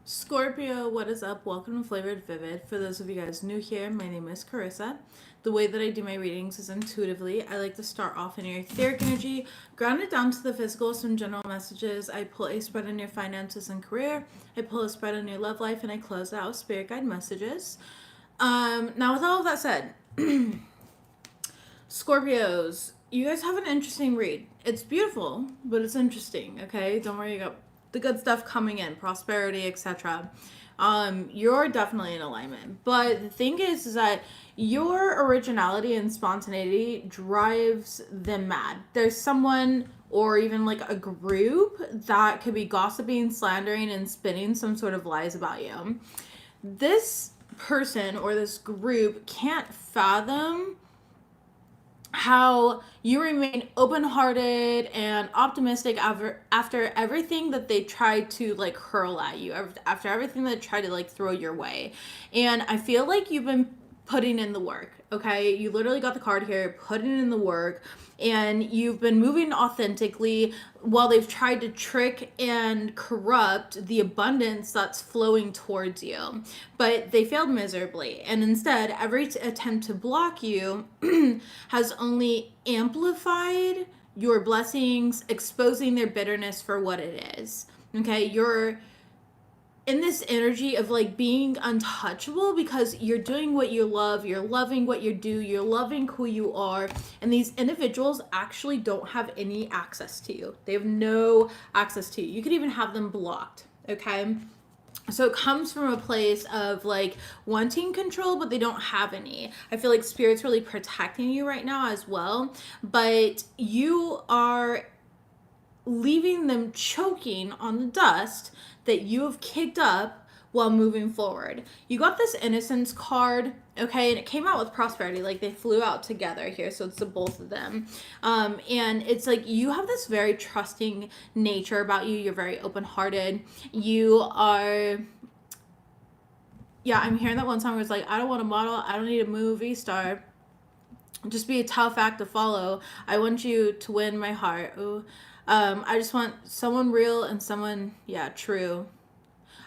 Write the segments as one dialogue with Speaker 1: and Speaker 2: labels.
Speaker 1: Scorpio, what is up? Welcome to Flavored Vivid. For those of you guys new here, my name is Carissa. The way that I do my readings is intuitively. I like to start off in your etheric energy, ground it down to the physical, some general messages. I pull a spread on your finances and career. I pull a spread on your love life, and I close out with spirit guide messages. Now, with all of that said, Scorpios, you guys have an interesting read. It's beautiful, but it's interesting. Okay, don't worry, you got the good stuff coming in, prosperity, etc. You're definitely in alignment. But the thing is that your originality and spontaneity drives them mad. There's someone or even like a group that could be gossiping, slandering, and spinning some sort of lies about you. This person or this group can't fathom how you remain open-hearted and optimistic after everything that they tried to like hurl at you, after everything that tried to like throw your way. And I feel like you've been putting in the work. Okay, you literally got the card here, putting in the work, and you've been moving authentically while they've tried to trick and corrupt the abundance that's flowing towards you. But they failed miserably, and instead every attempt to block you has only amplified your blessings, exposing their bitterness for what it is. Okay, you're in this energy of like being untouchable because you're doing what you love, you're loving what you do, you're loving who you are, and these individuals actually don't have any access to you. They have no access to you. You could even have them blocked, okay? So it comes from a place of like wanting control, but they don't have any. I feel like spirit's really protecting you right now as well, but you are leaving them choking on the dust that you have kicked up while moving forward. You got this innocence card, okay, and it came out with prosperity, like they flew out together here, so it's the both of them. And it's like you have this very trusting nature about you. You're very open-hearted. You are, yeah, I'm hearing that one song where it's like, I don't want a model, I don't need a movie star, just be a tough act to follow. I want you to win my heart. Ooh. I just want someone real and someone, yeah, true.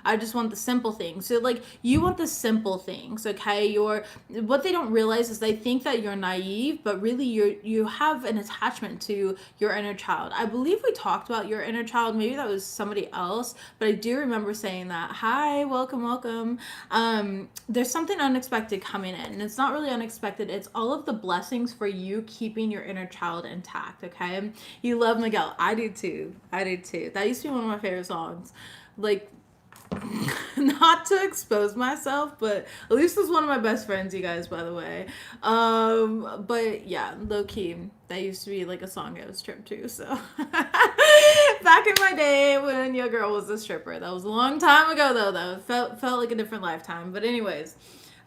Speaker 1: I just want the simple things. So like you want the simple things, okay? You're what they don't realize is they think that you're naive, but really you have an attachment to your inner child. I believe we talked about your inner child. Maybe that was somebody else, but I do remember saying that. Hi, welcome, welcome. There's something unexpected coming in, and it's not really unexpected. It's all of the blessings for you keeping your inner child intact, okay? You love Miguel. I do too. I do too. That used to be one of my favorite songs. Like not to expose myself, but at least was one of my best friends, you guys, by the way. But yeah, low key, that used to be like a song I was stripped to. So back in my day when your girl was a stripper, that was a long time ago though. That felt like a different lifetime. But anyways,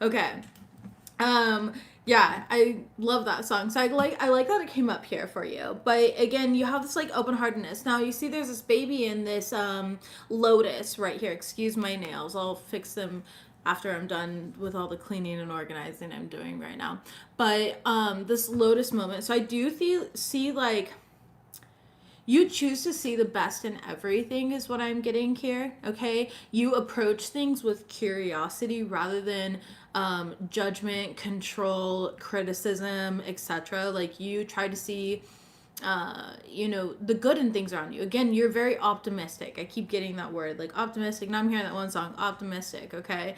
Speaker 1: okay. Um, yeah, I love that song. So I like that it came up here for you. But again, you have this like open heartedness. Now you see there's this baby in this lotus right here. Excuse my nails. I'll fix them after I'm done with all the cleaning and organizing I'm doing right now. But this lotus moment. So I do see like you choose to see the best in everything is what I'm getting here. Okay, you approach things with curiosity rather than judgment, control, criticism, etc. Like you try to see the good in things around you. Again, you're very optimistic. I keep getting that word, like optimistic. Now I'm hearing that one song, optimistic, okay?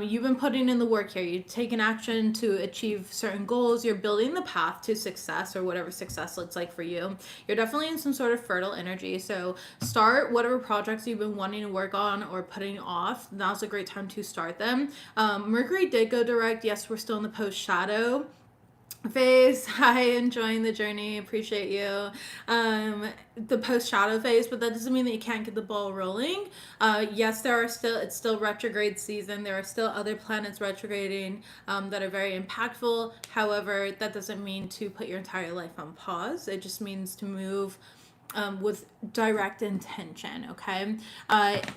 Speaker 1: You've been putting in the work here. You've taken action to achieve certain goals. You're building the path to success or whatever success looks like for you. You're definitely in some sort of fertile energy. So start whatever projects you've been wanting to work on or putting off. Now's a great time to start them. Mercury did go direct. Yes, we're still in the post shadow phase. Hi, enjoying the journey, appreciate you. The post shadow phase, but that doesn't mean that you can't get the ball rolling. Yes, it's still retrograde season. There are still other planets retrograding that are very impactful. However, that doesn't mean to put your entire life on pause. It just means to move with direct intention, okay?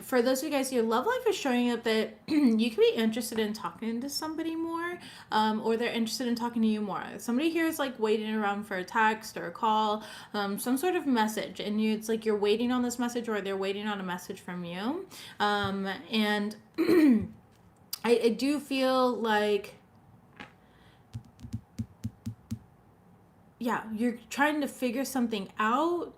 Speaker 1: For those of you guys, your love life is showing up that you could be interested in talking to somebody more, or they're interested in talking to you more. Somebody here is like waiting around for a text or a call, some sort of message, and it's like you're waiting on this message or they're waiting on a message from you. And I do feel like, yeah, you're trying to figure something out,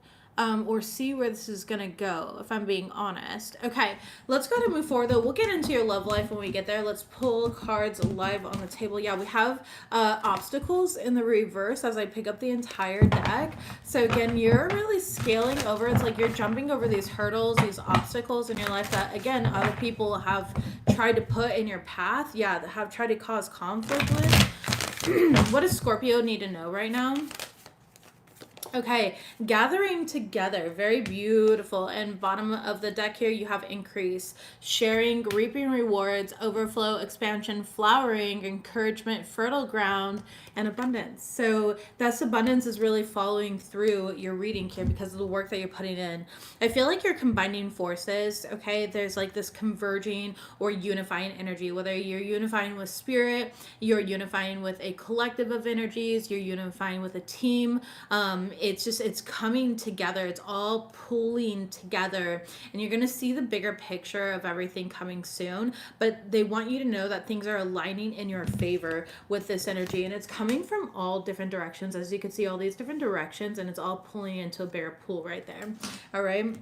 Speaker 1: or see where this is gonna go, if I'm being honest. Okay, let's go ahead and move forward though. We'll get into your love life when we get there. Let's pull cards live on the table. Yeah, we have obstacles in the reverse as I pick up the entire deck. So again, you're really scaling over. It's like you're jumping over these hurdles, these obstacles in your life that, again, other people have tried to put in your path. Yeah, that have tried to cause conflict with. What does Scorpio need to know right now? Okay, gathering together, very beautiful. And bottom of the deck here, you have increase, sharing, reaping rewards, overflow, expansion, flowering, encouragement, fertile ground, and abundance. So this abundance is really following through your reading here because of the work that you're putting in. I feel like you're combining forces, okay? There's like this converging or unifying energy, whether you're unifying with spirit, you're unifying with a collective of energies, you're unifying with a team. It's coming together. It's all pulling together, and you're going to see the bigger picture of everything coming soon. But they want you to know that things are aligning in your favor with this energy, and it's coming from all different directions. As you can see, all these different directions, and it's all pulling into a bigger pool right there. All right.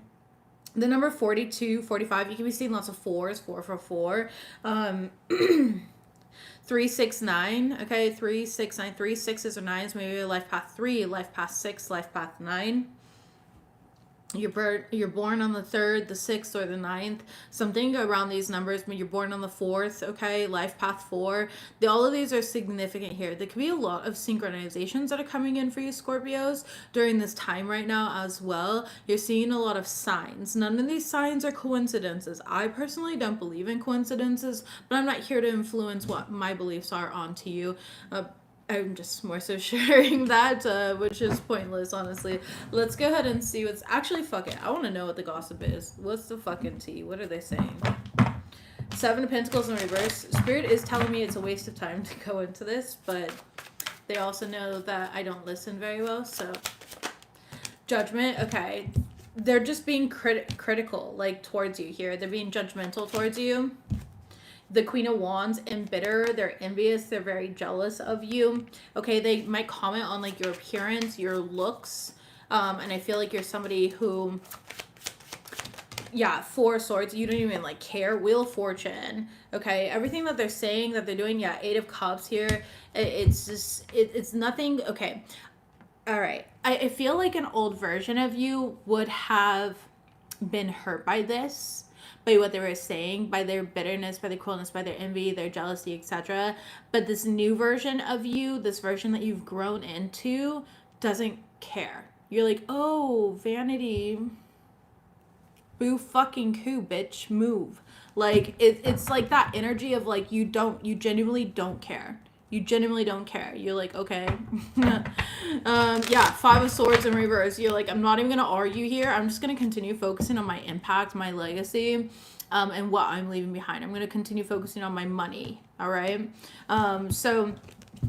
Speaker 1: The number 42, 45, you can be seeing lots of fours, 444. 369, okay, 369, 3 6s or 9s, maybe life path 3, life path 6, life path 9. You're born on the 3rd, the 6th, or the 9th. Something around these numbers. When you're born on the 4th, okay, life path 4. All of these are significant here. There could be a lot of synchronizations that are coming in for you, Scorpios, during this time right now as well. You're seeing a lot of signs. None of these signs are coincidences. I personally don't believe in coincidences, but I'm not here to influence what my beliefs are onto you. I'm just more so sharing that, which is pointless, honestly. Let's go ahead and see what's... Actually, fuck it. I want to know what the gossip is. What's the fucking tea? What are they saying? 7 of Pentacles in reverse. Spirit is telling me it's a waste of time to go into this, but they also know that I don't listen very well, so... Judgment, okay. They're just being critical, like, towards you here. They're being judgmental towards you. The Queen of Wands, embittered, they're envious, they're very jealous of you. Okay, they might comment on like your appearance, your looks, and I feel like you're somebody who, yeah, 4 of Swords, you don't even like care. Wheel of Fortune, okay, everything that they're saying, that they're doing, yeah, 8 of Cups here, it's just, it's nothing, okay, all right. I feel like an old version of you would have been hurt by this, by what they were saying, by their bitterness, by their coolness, by their envy, their jealousy, etc. But this new version of you, this version that you've grown into, doesn't care. You're like, oh, vanity. Boo fucking coo, bitch. Move. Like, it's like that energy of like, you genuinely don't care. You genuinely don't care. You're like, okay. Yeah, 5 of Swords in reverse. You're like, I'm not even going to argue here. I'm just going to continue focusing on my impact, my legacy, and what I'm leaving behind. I'm going to continue focusing on my money. All right. So,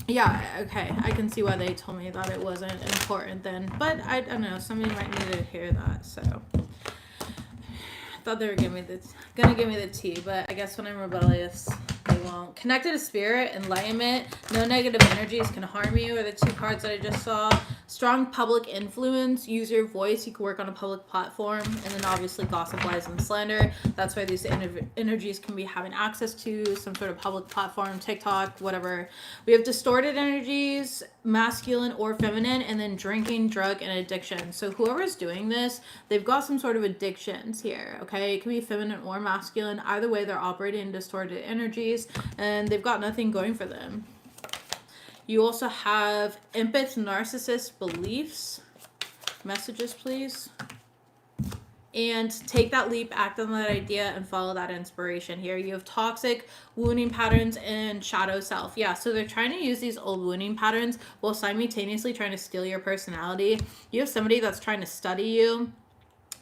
Speaker 1: yeah, okay. I can see why they told me that it wasn't important then. But I don't know. Somebody might need to hear that. So, I thought they were gonna give me the tea, but I guess when I'm rebellious, they won't. Connected to spirit, enlightenment, no negative energies can harm you, are the 2 cards that I just saw. Strong public influence, use your voice, you can work on a public platform, and then obviously gossip, lies, and slander. That's why these energies can be having access to some sort of public platform, TikTok, whatever. We have distorted energies, masculine or feminine, and then drinking, drug, and addiction. So whoever's doing this, they've got some sort of addictions here, okay? It can be feminine or masculine. Either way, they're operating in distorted energies, and they've got nothing going for them. You also have empath, narcissist, beliefs. Messages, please. and take that leap, act on that idea, and follow that inspiration. Here you have toxic wounding patterns and shadow self. Yeah, so they're trying to use these old wounding patterns while simultaneously trying to steal your personality. You have somebody that's trying to study you,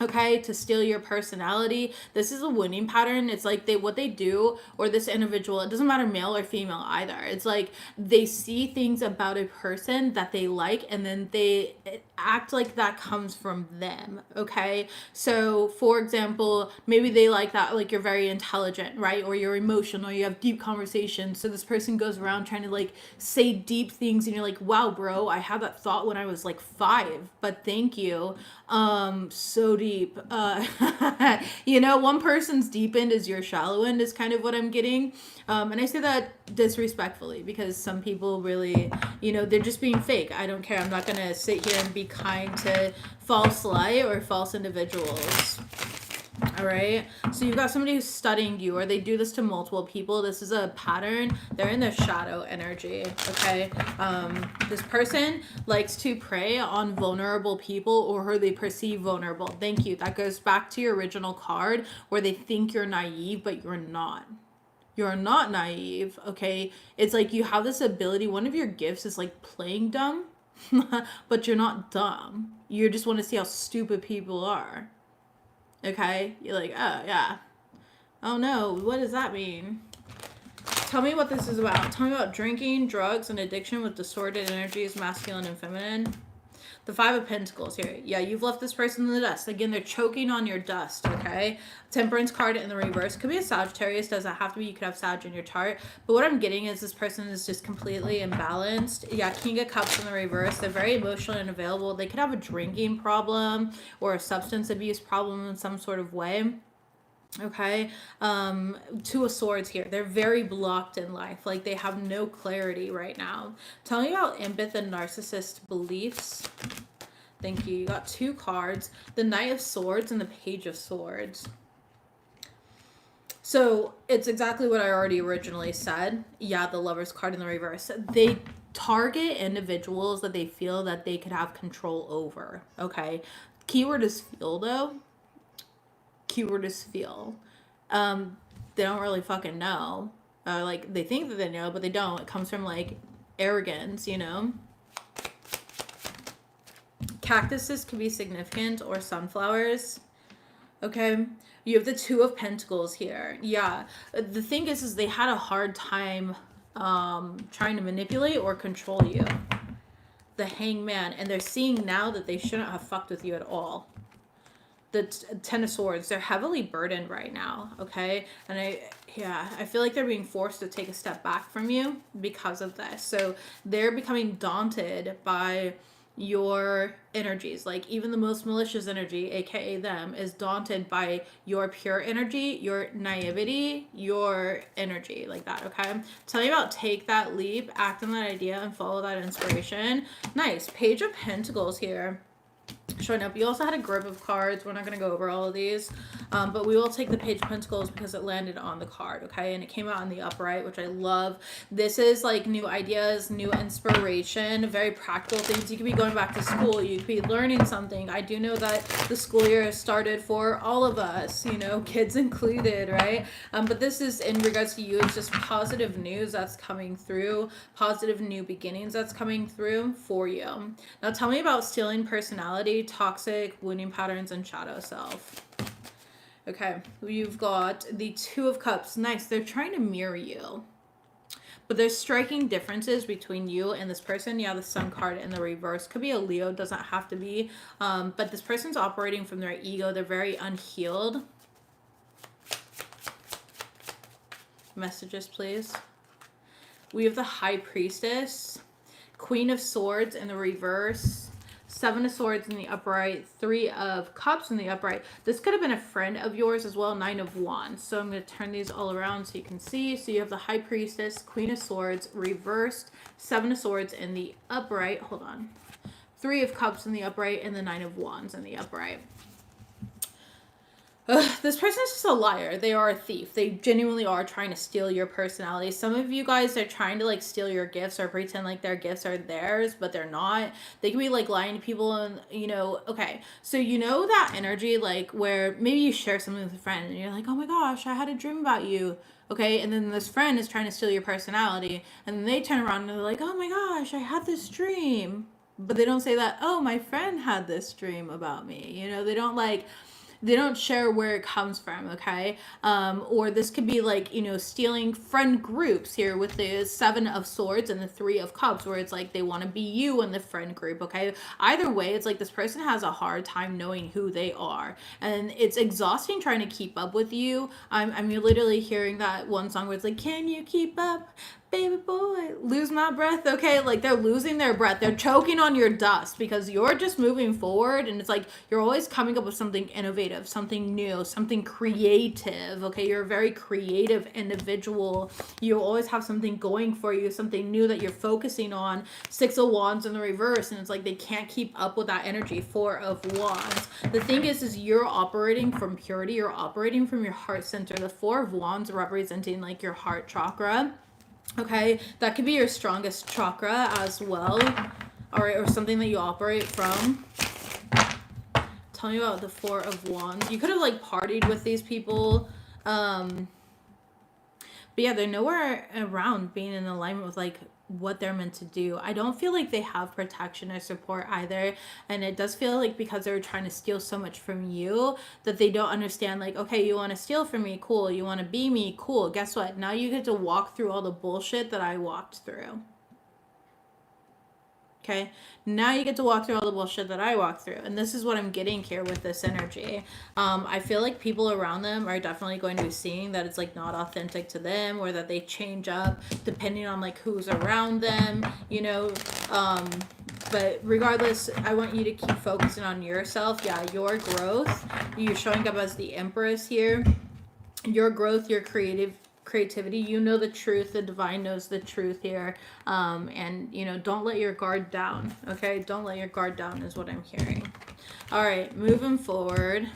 Speaker 1: okay, to steal your personality. This is a winning pattern. It's like what they do, or this individual, it doesn't matter male or female either, it's like they see things about a person that they like, and then they act like that comes from them. Okay, so for example, maybe they like that, like you're very intelligent, right, or you're emotional, you have deep conversations, so this person goes around trying to like say deep things, and you're like, wow bro, I had that thought when I was like 5, but thank you. So deep. You know, one person's deep end is your shallow end, is kind of what I'm getting. And I say that disrespectfully, because some people really, you know, they're just being fake. I don't care. I'm not gonna sit here and be kind to false light or false individuals. All right, so you've got somebody who's studying you, or they do this to multiple people. This is a pattern. They're in their shadow energy. Okay, this person likes to prey on vulnerable people, or who they perceive vulnerable. Thank you. That goes back to your original card, where they think you're naive, but you're not. You're not naive. Okay, it's like you have this ability. One of your gifts is like playing dumb, but you're not dumb. You just want to see how stupid people are. Okay, you're like, oh yeah, oh no, what does that mean? Tell me what this is about. Tell me about drinking, drugs, and addiction with distorted energies, masculine and feminine. The 5 of Pentacles here. Yeah, you've left this person in the dust. Again, they're choking on your dust, okay? Temperance card in the reverse. Could be a Sagittarius. Doesn't have to be. You could have Sag in your chart. But what I'm getting is this person is just completely imbalanced. Yeah, King of Cups in the reverse. They're very emotional and available. They could have a drinking problem or a substance abuse problem in some sort of way. Okay, 2 of Swords here. They're very blocked in life. Like they have no clarity right now. Tell me about empath and narcissist beliefs. Thank you. You got 2 cards. The Knight of Swords and the Page of Swords. So it's exactly what I already originally said. Yeah, the Lover's card in the reverse. They target individuals that they feel that they could have control over. Okay. Keyword is feel though. Keyword is feel. They don't really fucking know. Like they think that they know, but they don't. It comes from like arrogance, you know. Cactuses could be significant, or sunflowers. Okay, you have the 2 of Pentacles here. Yeah, the thing is they had a hard time trying to manipulate or control you. The Hangman, and they're seeing now that they shouldn't have fucked with you at all. The 10 of Swords, they're heavily burdened right now, okay? And I feel like they're being forced to take a step back from you because of this. So they're becoming daunted by your energies. Like even the most malicious energy, aka them, is daunted by your pure energy, your naivety, your energy, like that. Okay, tell me about take that leap, act on that idea, and follow that inspiration. Nice. Page of Pentacles here showing up. You also had a group of cards. We're not going to go over all of these, but we will take the Page of Pentacles because it landed on the card, okay? And it came out on the upright, which I love. This is like new ideas, new inspiration, very practical things. You could be going back to school. You could be learning something. I do know that the school year has started for all of us, you know, kids included, right? But this is in regards to you. It's just positive news that's coming through, positive new beginnings that's coming through for you. Now tell me about stealing personality, toxic wounding patterns, and shadow self. Okay, you've got the 2 of Cups. Nice. They're trying to mirror you, but there's striking differences between you and this person. Yeah, the Sun card in the reverse could be a Leo, doesn't have to be, but this person's operating from their ego. They're very unhealed. Messages, please. We have the High Priestess, Queen of Swords in the reverse, 7 of Swords in the upright, 3 of Cups in the upright. This could have been a friend of yours as well, 9 of Wands. So I'm going to turn these all around so you can see. So you have the High Priestess, Queen of Swords, reversed, 7 of Swords in the upright. Hold on. 3 of Cups in the upright, and the 9 of Wands in the upright. This person is just a liar. They are a thief. They genuinely are trying to steal your personality. Some of you guys are trying to like steal your gifts or pretend like their gifts are theirs, but they're not. They can be like lying to people and, you know, okay. So you know that energy like where maybe you share something with a friend and you're like, oh my gosh, I had a dream about you. Okay, and then this friend is trying to steal your personality and then they turn around and they're like, oh my gosh, I had this dream. But they don't say that, oh, my friend had this dream about me. You know, they don't share where it comes from, okay? Or this could be like, you know, stealing friend groups here with the 7 of Swords and the 3 of Cups, where it's like they want to be you in the friend group, okay? Either way, it's like this person has a hard time knowing who they are. And it's exhausting trying to keep up with you. I'm literally hearing that one song where it's like, can you keep up? Baby boy, lose my breath, okay? Like they're losing their breath. They're choking on your dust because you're just moving forward and it's like you're always coming up with something innovative, something new, something creative, okay? You're a very creative individual. You always have something going for you, something new that you're focusing on. 6 of Wands in the reverse and it's like they can't keep up with that energy. 4 of Wands. The thing is you're operating from purity. You're operating from your heart center. The 4 of Wands representing like your heart chakra. Okay, that could be your strongest chakra as well, or something that you operate from. Tell me about the 4 of Wands. You could have like partied with these people, but yeah, they're nowhere around being in alignment with like what they're meant to do. I don't feel like they have protection or support either, and it does feel like because they're trying to steal so much from you that they don't understand like, okay, you want to steal from me, cool, you want to be me, cool, guess what, now you get to walk through all the bullshit that I walked through. Okay, now you get to walk through all the bullshit that I walked through. And this is what I'm getting here with this energy. I feel like people around them are definitely going to be seeing that it's like not authentic to them, or that they change up depending on like who's around them, you know. But regardless, I want you to keep focusing on yourself. Yeah, your growth. You're showing up as the Empress here. Your growth, your creativity, you know the truth, the divine knows the truth here, and you know, don't let your guard down, okay? Don't let your guard down is what I'm hearing. All right, moving forward.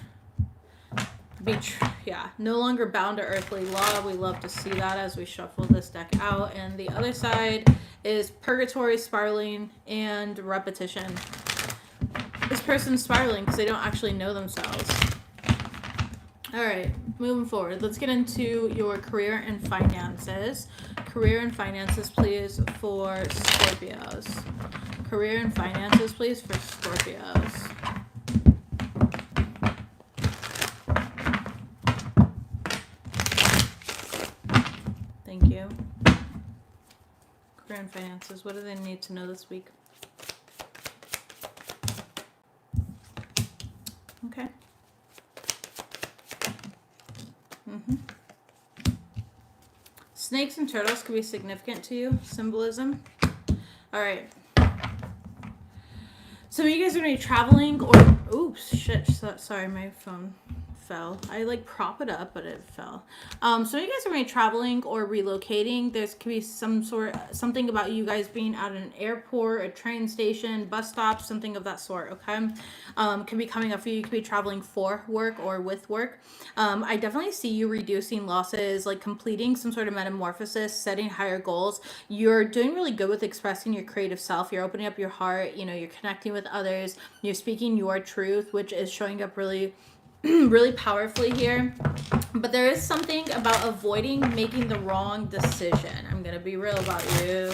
Speaker 1: No longer bound to earthly law. We love to see that as we shuffle this deck out. And the other side is purgatory, spiraling, and repetition. This person's spiraling because they don't actually know themselves. All right, moving forward. Let's get into your career and finances. Career and finances, please, for Scorpios. Career and finances, please, for Scorpios. Thank you. Career and finances. What do they need to know this week? Okay. Snakes and turtles could be significant to you. Symbolism. All right. Some of you guys are going to be traveling or... Oops, shit. Sorry, my phone fell. I like prop it up, but it fell. Some of you guys are going to be traveling or relocating. There's could be something about you guys being at an airport, a train station, bus stop, something of that sort, okay? Could be coming up for you. You could be traveling for work or with work. I definitely see you reducing losses, like completing some sort of metamorphosis, setting higher goals. You're doing really good with expressing your creative self. You're opening up your heart. You know, you're connecting with others. You're speaking your truth, which is showing up really really powerfully here. But there is something about avoiding making the wrong decision. I'm going to be real about you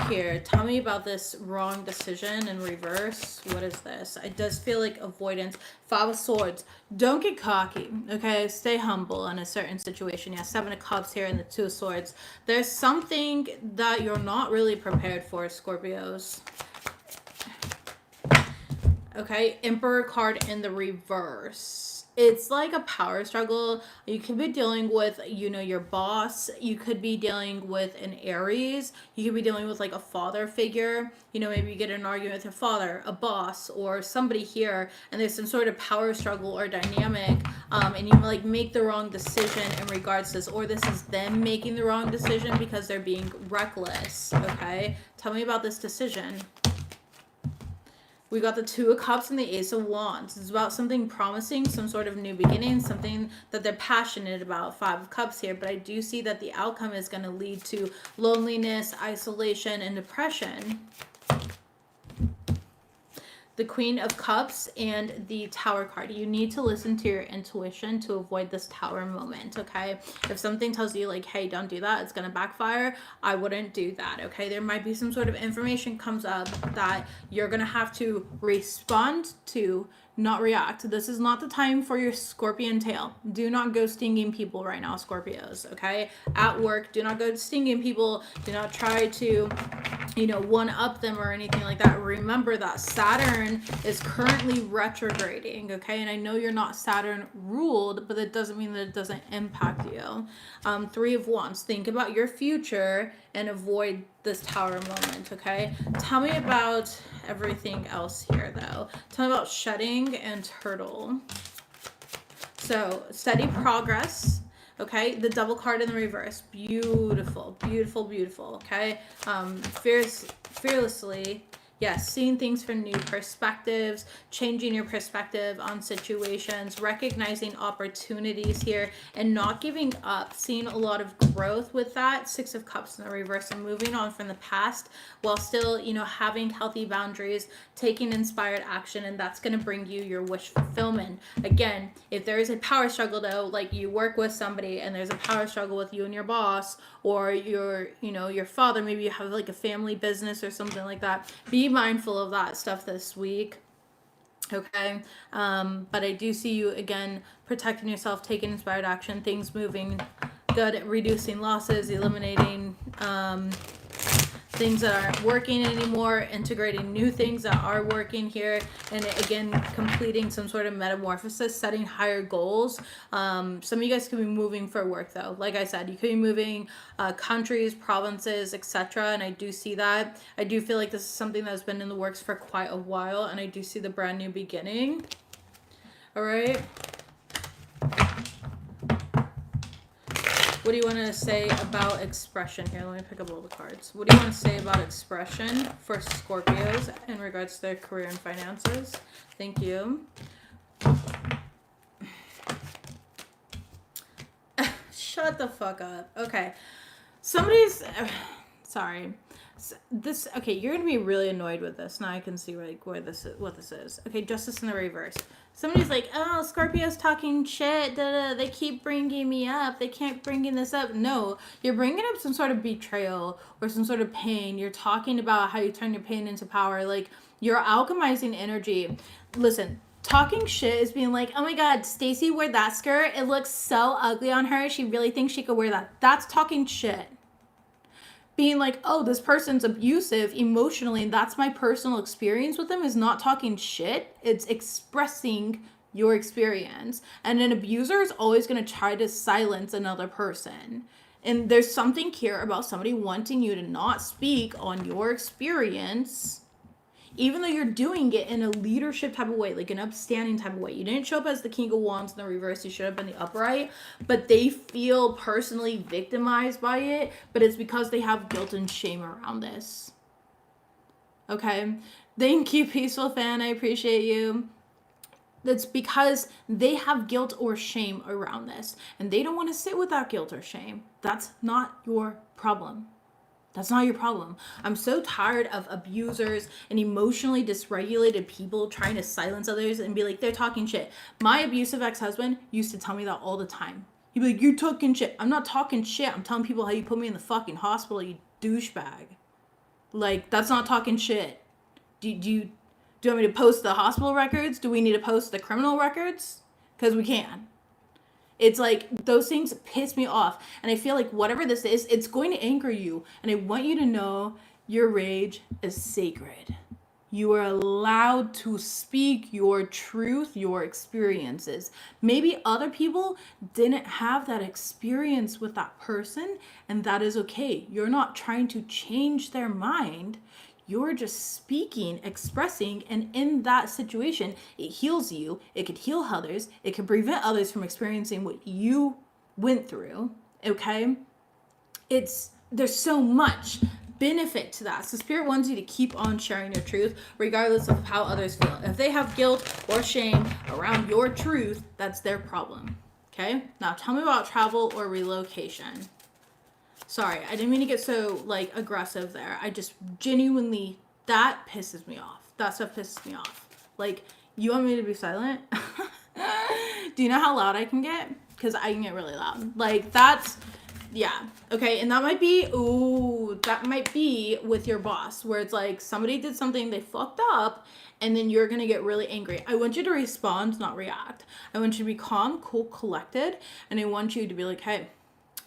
Speaker 1: here. Tell me about this wrong decision in reverse. What is this? It does feel like avoidance. 5 of Swords. Don't get cocky, okay? Stay humble in a certain situation. Yeah, 7 of Cups here and the 2 of Swords. There's something that you're not really prepared for, Scorpios. Okay, Emperor card in the reverse. It's like a power struggle. You could be dealing with, you know, your boss. You could be dealing with an Aries. You could be dealing with like a father figure. You know, maybe you get in an argument with your father, a boss, or somebody here, and there's some sort of power struggle or dynamic, and you like make the wrong decision in regards to this, or this is them making the wrong decision because they're being reckless, okay? Tell me about this decision. We got the Two of Cups and the Ace of Wands. It's about something promising, some sort of new beginning, something that they're passionate about. Five of Cups here, but I do see that the outcome is going to lead to loneliness, isolation, and depression. The Queen of Cups and the Tower card. You need to listen to your intuition to avoid this Tower moment, okay? If something tells you like, hey, don't do that, it's going to backfire, I wouldn't do that, okay? There might be some sort of information comes up that you're going to have to respond to, not react. This is not the time for your scorpion tail. Do not go stinging people right now, Scorpios, okay? At work, do not go stinging people. Do not try to, you know, one up them or anything like that. Remember that Saturn is currently retrograding, okay? And I know you're not Saturn ruled, but it doesn't mean that it doesn't impact you. Three of Wands. Think about your future and avoid this Tower moment, okay? Tell me about everything else here, though. Tell me about shedding and turtle. So, steady progress. Okay, the Devil card in the reverse. Beautiful, beautiful, beautiful. Okay, fearlessly. Yes, seeing things from new perspectives, changing your perspective on situations, recognizing opportunities here, and not giving up. Seeing a lot of growth with that. Six of Cups in the reverse, and moving on from the past while still, you know, having healthy boundaries, taking inspired action, and that's going to bring you your wish fulfillment. Again, if there is a power struggle, though, like you work with somebody and there's a power struggle with you and your boss, or your, you know, your father, maybe you have like a family business or something like that, be mindful of that stuff this week, okay? But I do see you, again, protecting yourself, taking inspired action, things moving good, reducing losses, eliminating things that aren't working anymore, integrating new things that are working here, and again, completing some sort of metamorphosis, setting higher goals. Some of you guys could be moving for work, though. Like I said, you could be moving countries, provinces, etc., and I do see that. I do feel like this is something that's been in the works for quite a while, and I do see the brand new beginning. All right. What do you want to say about expression here? Let me pick up all the cards. What do you want to say about expression for Scorpios in regards to their career and finances? Thank you. Shut the fuck up. Okay. Somebody's... sorry. This... Okay, you're going to be really annoyed with this. Now I can see like where this is, what this is. Okay, Justice in the reverse. Somebody's like, oh, Scorpio's talking shit. They keep bringing me up. They keep bringing this up. No, you're bringing up some sort of betrayal or some sort of pain. You're talking about how you turn your pain into power. Like, you're alchemizing energy. Listen, talking shit is being like, oh my God, Stacy wore that skirt. It looks so ugly on her. She really thinks she could wear that. That's talking shit. Being like, oh, this person's abusive emotionally, and that's my personal experience with them, is not talking shit. It's expressing your experience. And an abuser is always going to try to silence another person. And there's something here about somebody wanting you to not speak on your experience, even though you're doing it in a leadership type of way, like an upstanding type of way. You didn't show up as the King of Wands in the reverse. You showed up in the upright. But they feel personally victimized by it. But it's because they have guilt and shame around this. Okay? Thank you, Peaceful Fan. I appreciate you. That's because they have guilt or shame around this. And they don't want to sit with that guilt or shame. That's not your problem. That's not your problem. I'm so tired of abusers and emotionally dysregulated people trying to silence others and be like, they're talking shit. My abusive ex-husband used to tell me that all the time. He'd be like, you're talking shit. I'm not talking shit. I'm telling people how you put me in the fucking hospital, you douchebag. Like, that's not talking shit. Do you want me to post the hospital records? Do we need to post the criminal records? Because we can. It's like, those things piss me off. And I feel like whatever this is, it's going to anger you. And I want you to know your rage is sacred. You are allowed to speak your truth, your experiences. Maybe other people didn't have that experience with that person, and that is okay. You're not trying to change their mind. You're just speaking, expressing, and in that situation, it heals you. It could heal others. It could prevent others from experiencing what you went through, okay? There's so much benefit to that. So Spirit wants you to keep on sharing your truth regardless of how others feel. If they have guilt or shame around your truth, that's their problem. Okay? Now tell me about travel or relocation. Sorry, I didn't mean to get so like aggressive there. I just genuinely, that pisses me off. That stuff pisses me off. Like, you want me to be silent? Do you know how loud I can get? Because I can get really loud. Like, that's, yeah. Okay, and that might be with your boss, where it's like somebody did something, they fucked up, and then you're gonna get really angry. I want you to respond, not react. I want you to be calm, cool, collected, and I want you to be like, hey,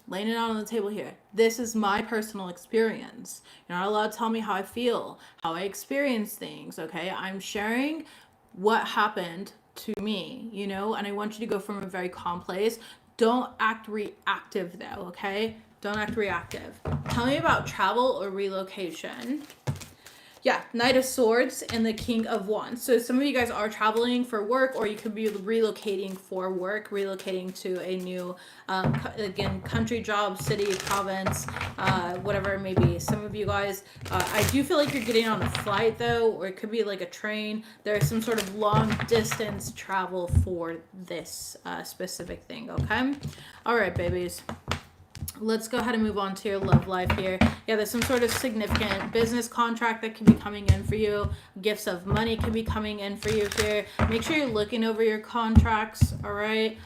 Speaker 1: laying it out on the table here. This is my personal experience. You're not allowed to tell me how I feel, how I experience things, okay? I'm sharing what happened to me, you know? And I want you to go from a very calm place. Don't act reactive though, okay? Don't act reactive. Tell me about travel or relocation. Yeah, Knight of Swords and the King of Wands. So some of you guys are traveling for work, or you could be relocating for work, relocating to a new, again, country, job, city, province, whatever it may be. Some of you guys, I do feel like you're getting on a flight though, or it could be like a train. There's some sort of long distance travel for this specific thing, okay? All right, babies. Let's go ahead and move on to your love life here. Yeah, there's some sort of significant business contract that could be coming in for you. Gifts of money could be coming in for you here. Make sure you're looking over your contracts, all right?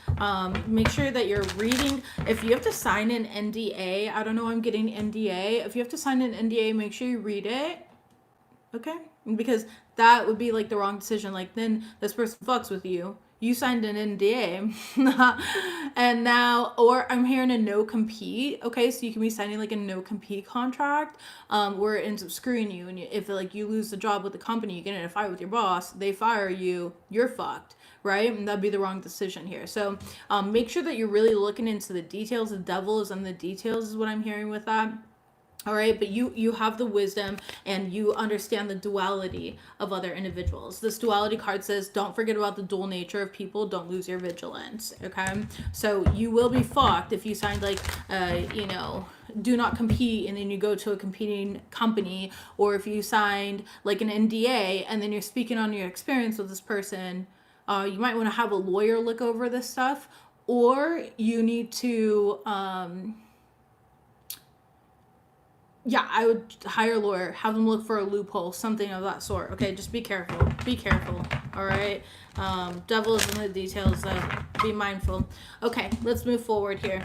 Speaker 1: Make sure that you're reading. If you have to sign an NDA, I don't know, I'm getting NDA. If you have to sign an NDA, make sure you read it, okay? Because that would be like the wrong decision. Like, then this person fucks with you. You signed an NDA and now, or I'm hearing a no compete. Okay, so you can be signing like a no compete contract where it ends up screwing you. And if like you lose the job with the company, you get in a fight with your boss, they fire you, you're fucked, right? And that'd be the wrong decision here. So make sure that you're really looking into the details. The devil is in the details is what I'm hearing with that. All right, but you have the wisdom and you understand the duality of other individuals. This duality card says, don't forget about the dual nature of people. Don't lose your vigilance, okay? So you will be fucked if you signed like, you know, do not compete and then you go to a competing company, or if you signed like an NDA and then you're speaking on your experience with this person. You might want to have a lawyer look over this stuff, or you need to... yeah, I would hire a lawyer, have them look for a loophole, something of that sort. Okay, just be careful. Be careful. All right. Devil is in the details, though. Be mindful. Okay, let's move forward here.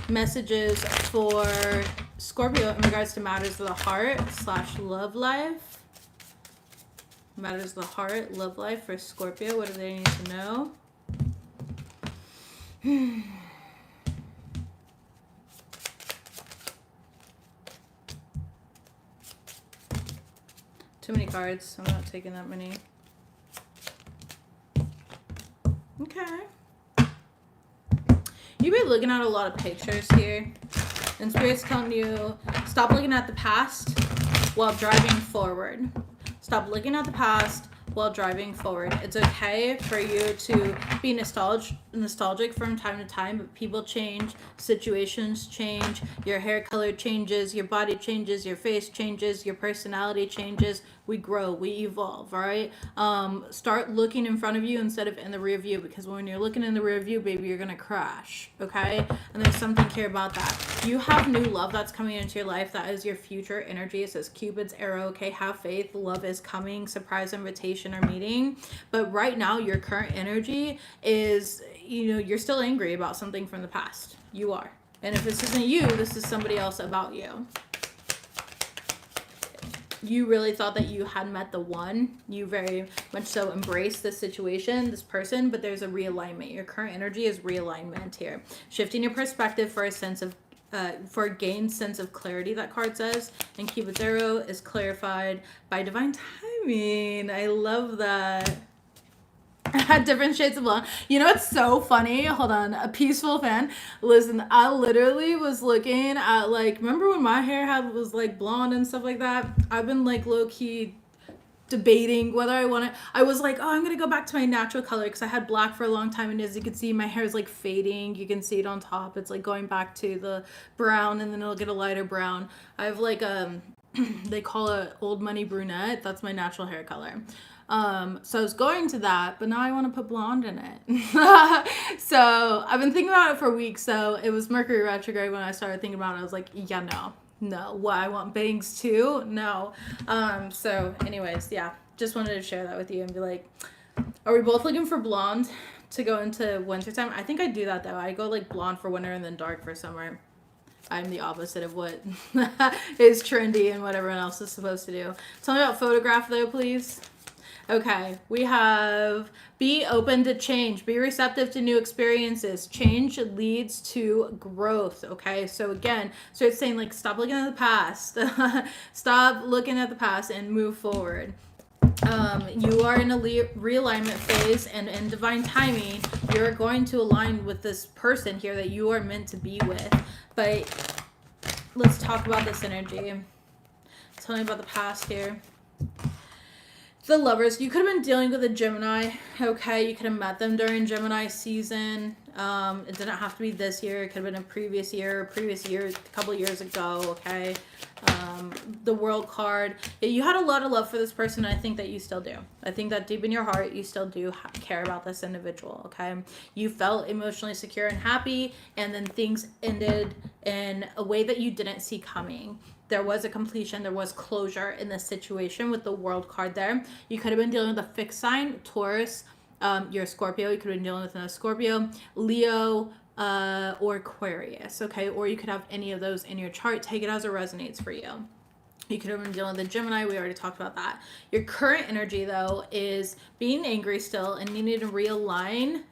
Speaker 1: Messages for Scorpio in regards to matters of the heart / love life. Matters of the heart, love life for Scorpio. What do they need to know? Too many cards. I'm not taking that many. Okay. You've been looking at a lot of pictures here. And Spirit's telling you, stop looking at the past while driving forward. Stop looking at the past while driving forward. It's okay for you to be nostalgic from time to time, but people change, situations change, your hair color changes, your body changes, your face changes, your personality changes. We grow, we evolve, all right? Start looking in front of you instead of in the rear view, because when you're looking in the rear view, baby, you're gonna crash, okay? And there's something here about that. You have new love that's coming into your life. That is your future energy. It says Cupid's arrow, okay? Have faith, love is coming, surprise invitation or meeting. But right now, your current energy is, you know, you're still angry about something from the past. You are. And if this isn't you, this is somebody else about you. You really thought that you had met the one. You very much so embraced this situation, this person, but there's a realignment. Your current energy is realignment here. Shifting your perspective for a sense of, for a gained sense of clarity, that card says. And Cupid's arrow is clarified by divine timing. I love that. Different shades of blonde. You know what's so funny? Hold on. A peaceful fan. Listen, I literally was looking at, like, remember when my hair was like blonde and stuff like that? I've been like low key debating whether I want to. I was like, oh, I'm gonna go back to my natural color because I had black for a long time, and as you can see, my hair is like fading. You can see it on top. It's like going back to the brown, and then it'll get a lighter brown. I have like they call it old money brunette. That's my natural hair color. So I was going to that, but now I want to put blonde in it. So I've been thinking about it for weeks. So it was Mercury retrograde when I started thinking about it. I was like, yeah, no, what, I want bangs too? No. So anyways, yeah, just wanted to share that with you and be like, are we both looking for blonde to go into wintertime? I think I do that though. I go like blonde for winter and then dark for summer. I'm the opposite of what is trendy and what everyone else is supposed to do. Tell me about photograph though, please. Okay, we have be open to change, be receptive to new experiences. Change leads to growth. Okay, so again, start saying like, stop looking at the past, stop looking at the past and move forward. You are in a realignment phase, and in divine timing, you're going to align with this person here that you are meant to be with. But let's talk about this energy. Tell me about the past here. The Lovers, you could have been dealing with a Gemini, okay? You could have met them during Gemini season. It didn't have to be this year. It could have been a previous year, a couple of years ago, okay? The World card. Yeah, you had a lot of love for this person, and I think that you still do. I think that deep in your heart, you still do care about this individual, okay? You felt emotionally secure and happy, and then things ended in a way that you didn't see coming. There was a completion, there was closure in this situation with the World card there. You could have been dealing with a fixed sign, Taurus, you're a Scorpio, you could have been dealing with a Scorpio, Leo, or Aquarius, okay? Or you could have any of those in your chart. Take it as it resonates for you. You could have been dealing with the Gemini. We already talked about that. Your current energy, though, is being angry still and needing to realign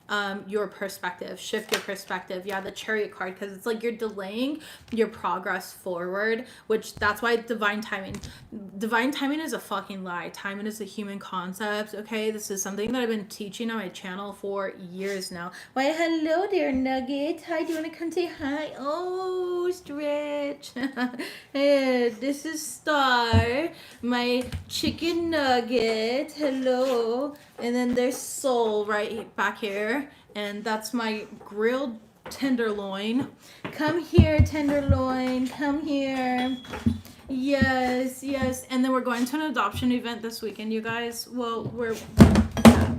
Speaker 1: your perspective, shift your perspective. Yeah, the Chariot card, because it's like you're delaying your progress forward, which that's why divine timing is a fucking lie. Timing is a human concept, okay? This is something that I've been teaching on my channel for years now. Why, hello there, Nugget. Hi, do you want to come say hi? Oh, Stretch. Hey, this is Star, my chicken nugget. Hello. And then there's Soul right back here. And that's my grilled tenderloin. Come here, tenderloin. Come here. Yes, yes. And then we're going to an adoption event this weekend, you guys. Well, we're... Yeah.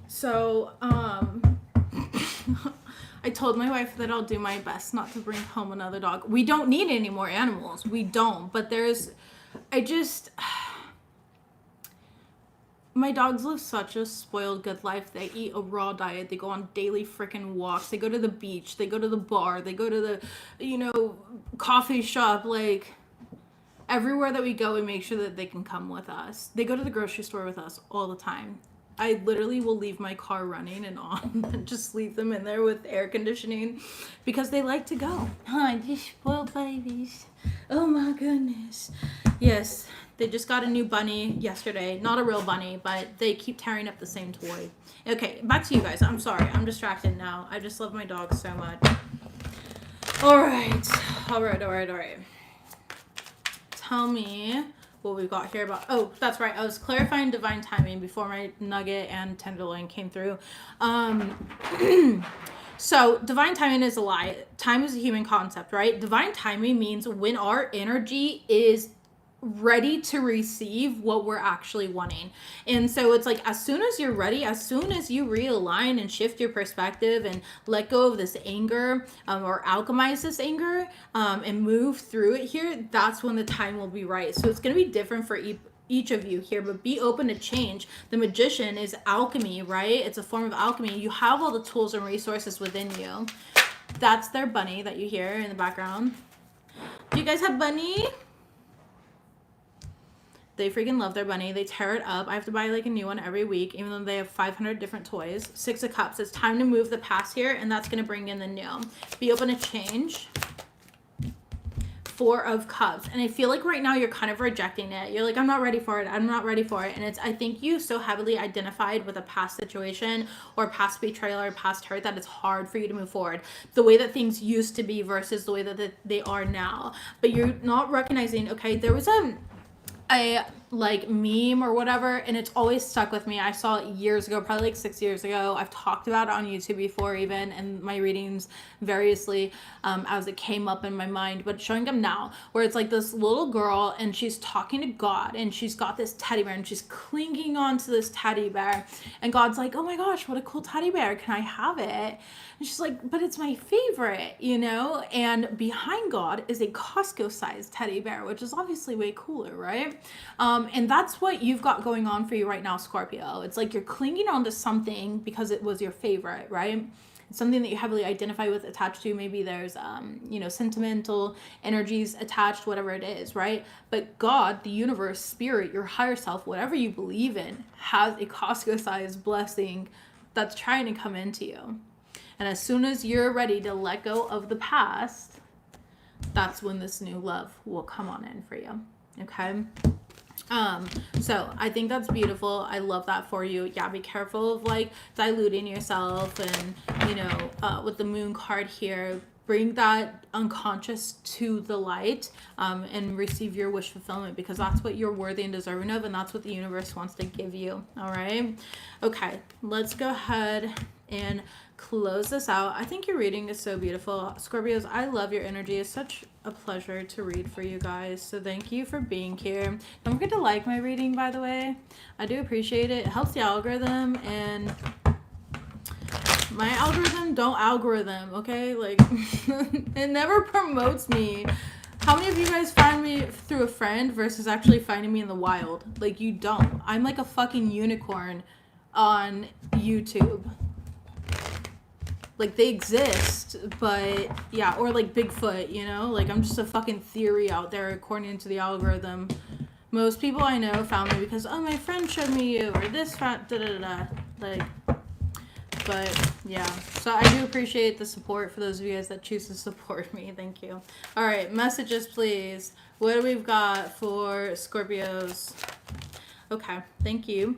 Speaker 1: So, I told my wife that I'll do my best not to bring home another dog. We don't need any more animals. We don't. But my dogs live such a spoiled good life. They eat a raw diet. They go on daily freaking walks. They go to the beach. They go to the bar. They go to the, coffee shop. Like, everywhere that we go, we make sure that they can come with us. They go to the grocery store with us all the time. I literally will leave my car running and on and just leave them in there with air conditioning because they like to go. Hi, these spoiled babies. Oh my goodness. Yes, they just got a new bunny yesterday. Not a real bunny, but they keep tearing up the same toy. Okay, back to you guys. I'm sorry. I'm distracted now. I just love my dogs so much. All right. Tell me what we've got here about... Oh, that's right. I was clarifying divine timing before my nugget and tenderloin came through. So divine timing is a lie. Time is a human concept, right? Divine timing means when our energy is ready to receive what we're actually wanting. And so it's like, as soon as you're ready, as soon as you realign and shift your perspective and let go of this anger, or alchemize this anger, and move through it here, that's when the time will be right. So it's going to be different for each of you here, but be open to change. The Magician is alchemy, right? It's a form of alchemy. You have all the tools and resources within you. That's their bunny that you hear in the background. Do you guys have bunny? They freaking love their bunny. They tear it up. I have to buy like a new one every week, even though they have 500 different toys. 6 of Cups. It's time to move the past here, and that's going to bring in the new. Be open to change. 4 of Cups. And I feel like right now you're kind of rejecting it. You're like, I'm not ready for it. I'm not ready for it. And it's, I think you so heavily identified with a past situation or past betrayal or past hurt that it's hard for you to move forward. The way that things used to be versus the way that they are now. But you're not recognizing, okay, there was like meme or whatever, and it's always stuck with me. I saw it years ago, probably like 6 years ago. I've talked about it on YouTube before, even in my readings variously, as it came up in my mind, but showing them now, where it's like this little girl and she's talking to God, and she's got this teddy bear and she's clinging on to this teddy bear, and God's like, oh my gosh, what a cool teddy bear, can I have it? And she's like, but it's my favorite, you know? And behind God is a Costco-sized teddy bear, which is obviously way cooler, right? And that's what you've got going on for you right now, Scorpio. It's like you're clinging on to something because it was your favorite, right? It's something that you heavily identify with, attached to. Maybe there's, sentimental energies attached, whatever it is, right? But God, the universe, spirit, your higher self, whatever you believe in, has a Costco-sized blessing that's trying to come into you. And as soon as you're ready to let go of the past, that's when this new love will come on in for you. Okay? So I think that's beautiful. I love that for you. Yeah, be careful of like diluting yourself, and, with the moon card here, bring that unconscious to the light, and receive your wish fulfillment, because that's what you're worthy and deserving of, and that's what the universe wants to give you. All right. Okay. Let's go ahead and close this out. I think your reading is so beautiful. Scorpios, I love your energy. It's such a pleasure to read for you guys. So thank you for being here. Don't forget to like my reading, by the way. I do appreciate it. It helps the algorithm, and my algorithm don't algorithm, okay? Like, it never promotes me. How many of you guys find me through a friend versus actually finding me in the wild? Like, you don't. I'm like a fucking unicorn on YouTube. Like, they exist, but yeah, or like Bigfoot, like I'm just a fucking theory out there according to the algorithm. Most people I know found me because, oh, my friend showed me you, or this friend, like, but yeah, so I do appreciate the support for those of you guys that choose to support me. Thank you. All right, messages, please. What do we've got for Scorpios? Okay, thank you.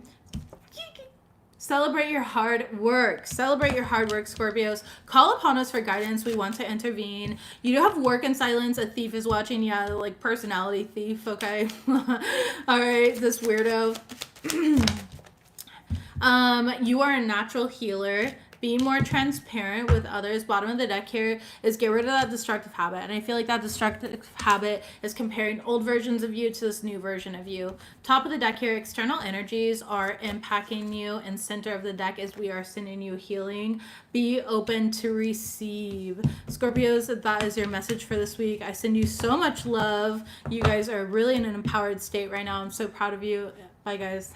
Speaker 1: Celebrate your hard work. Celebrate your hard work, Scorpios. Call upon us for guidance. We want to intervene. You do have work in silence. A thief is watching. Yeah, like personality thief, okay? All right, this weirdo. You are a natural healer. Be more transparent with others. Bottom of the deck here is get rid of that destructive habit. And I feel like that destructive habit is comparing old versions of you to this new version of you. Top of the deck here, external energies are impacting you. And center of the deck is we are sending you healing. Be open to receive. Scorpios, that is your message for this week. I send you so much love. You guys are really in an empowered state right now. I'm so proud of you. Bye, guys.